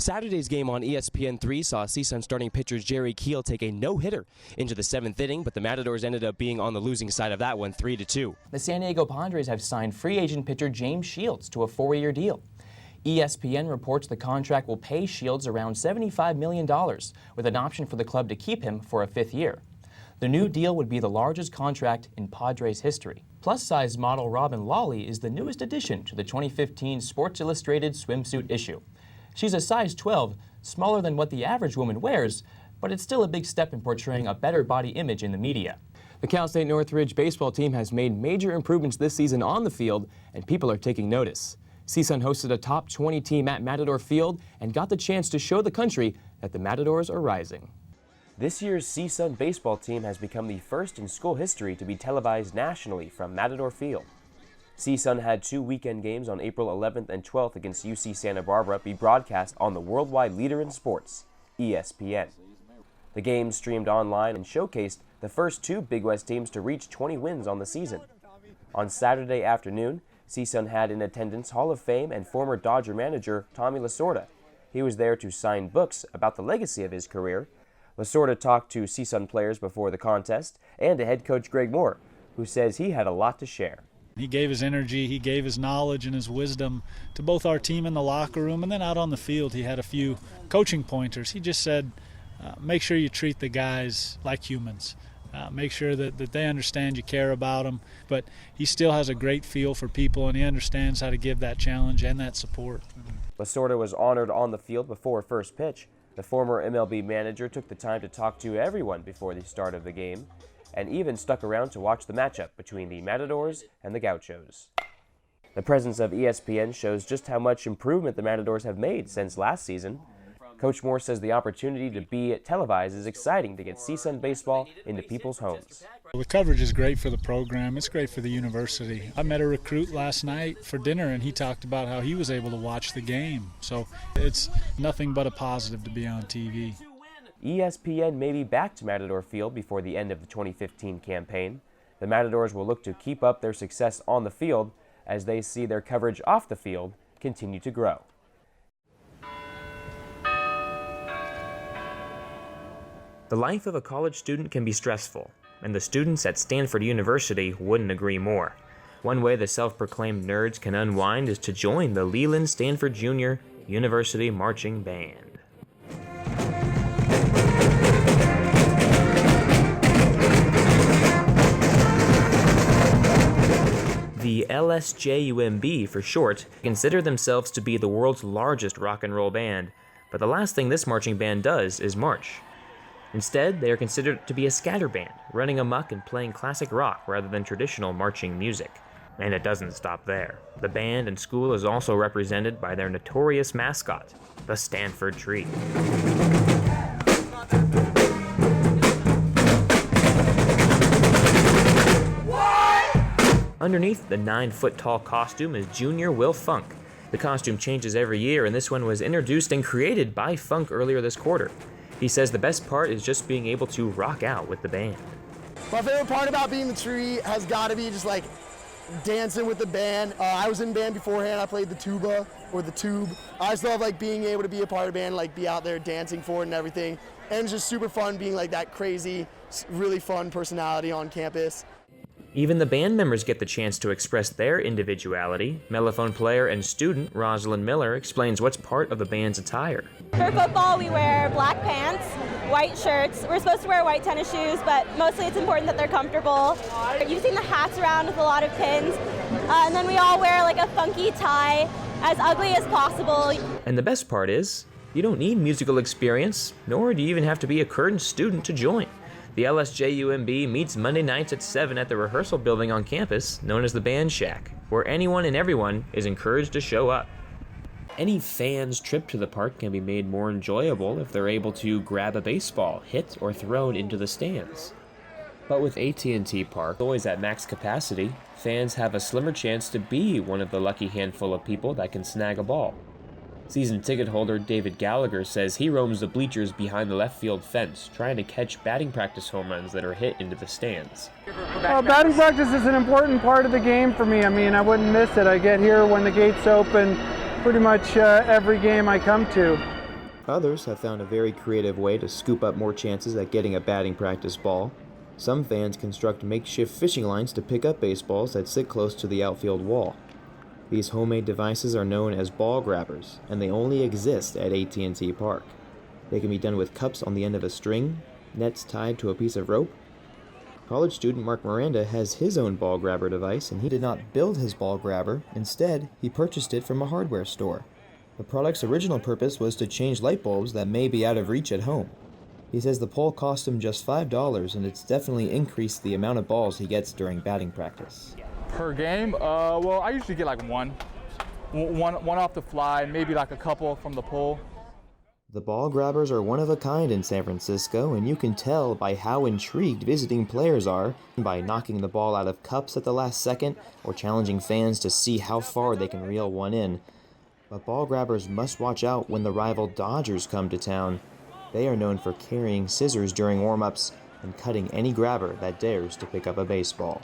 Saturday's game on ESPN3 saw CSUN starting pitcher Jerry Keel take a no-hitter into the 7th inning, but the Matadors ended up being on the losing side of that one 3-2. The San Diego Padres have signed free agent pitcher James Shields to a 4-year deal. ESPN reports the contract will pay Shields around $75 million, with an option for the club to keep him for a 5th year. The new deal would be the largest contract in Padres history. Plus-size model Robin Lawley is the newest addition to the 2015 Sports Illustrated swimsuit issue. She's a size 12, smaller than what the average woman wears, but it's still a big step in portraying a better body image in the media. The Cal State Northridge baseball team has made major improvements this season on the field, and people are taking notice. CSUN hosted a top 20 team at Matador Field and got the chance to show the country that the Matadors are rising. This year's CSUN baseball team has become the first in school history to be televised nationally from Matador Field. CSUN had 2 weekend games on April 11th and 12th against UC Santa Barbara be broadcast on the worldwide leader in sports, ESPN. The games streamed online and showcased the first 2 Big West teams to reach 20 wins on the season. On Saturday afternoon, CSUN had in attendance Hall of Fame and former Dodger manager Tommy Lasorda. He was there to sign books about the legacy of his career. Lasorda talked to CSUN players before the contest and to head coach Greg Moore, who says he had a lot to share. He gave his energy, he gave his knowledge and his wisdom to both our team in the locker room, and then out on the field he had a few coaching pointers. He just said, make sure you treat the guys like humans. Make sure that they understand you care about them. But he still has a great feel for people, and he understands how to give that challenge and that support. Lasorda was honored on the field before first pitch. The former MLB manager took the time to talk to everyone before the start of the game, and even stuck around to watch the matchup between the Matadors and the Gauchos. The presence of ESPN shows just how much improvement the Matadors have made since last season. Coach Moore says the opportunity to be televised is exciting to get CSUN baseball into people's homes. The coverage is great for the program. It's great for the university. I met a recruit last night for dinner, and he talked about how he was able to watch the game. So it's nothing but a positive to be on TV. ESPN may be back to Matador Field before the end of the 2015 campaign. The Matadors will look to keep up their success on the field as they see their coverage off the field continue to grow. The life of a college student can be stressful, and the students at Stanford University wouldn't agree more. One way the self-proclaimed nerds can unwind is to join the Leland Stanford Junior University Marching Band. The LSJUMB, for short, consider themselves to be the world's largest rock and roll band, but the last thing this marching band does is march. Instead, they are considered to be a scatter band, running amok and playing classic rock rather than traditional marching music. And it doesn't stop there. The band and school is also represented by their notorious mascot, the Stanford Tree. Underneath the 9-foot-tall costume is Junior Will Funk. The costume changes every year, and this one was introduced and created by Funk earlier this quarter. He says the best part is just being able to rock out with the band. My favorite part about being the tree has got to be just like dancing with the band. I was in band beforehand. I played the tuba or the tube. I just love like being able to be a part of the band, like be out there dancing for it and everything. And it's just super fun being like that crazy, really fun personality on campus. Even the band members get the chance to express their individuality. Mellophone player and student Rosalind Miller explains what's part of the band's attire. For football, we wear black pants, white shirts. We're supposed to wear white tennis shoes, but mostly it's important that they're comfortable. You've seen the hats around with a lot of pins. And then we all wear like a funky tie, as ugly as possible. And the best part is, you don't need musical experience, nor do you even have to be a current student to join. The LSJUMB meets Monday nights at 7 at the rehearsal building on campus, known as the Band Shack, where anyone and everyone is encouraged to show up. Any fan's trip to the park can be made more enjoyable if they're able to grab a baseball, hit or thrown into the stands. But with AT&T Park always at max capacity, fans have a slimmer chance to be one of the lucky handful of people that can snag a ball. Season ticket holder David Gallagher says he roams the bleachers behind the left field fence, trying to catch batting practice home runs that are hit into the stands. Well, batting practice is an important part of the game for me. I mean, I wouldn't miss it. I get here when the gates open pretty much every game I come to. Others have found a very creative way to scoop up more chances at getting a batting practice ball. Some fans construct makeshift fishing lines to pick up baseballs that sit close to the outfield wall. These homemade devices are known as ball grabbers, and they only exist at AT&T Park. They can be done with cups on the end of a string, nets tied to a piece of rope. College student Mark Miranda has his own ball grabber device, and he did not build his ball grabber. Instead, he purchased it from a hardware store. The product's original purpose was to change light bulbs that may be out of reach at home. He says the pole cost him just $5, and it's definitely increased the amount of balls he gets during batting practice. Per game? Well, I usually get like one off the fly, maybe like a couple from the pole. The ball grabbers are one of a kind in San Francisco, and you can tell by how intrigued visiting players are by knocking the ball out of cups at the last second or challenging fans to see how far they can reel one in. But ball grabbers must watch out when the rival Dodgers come to town. They are known for carrying scissors during warm-ups and cutting any grabber that dares to pick up a baseball.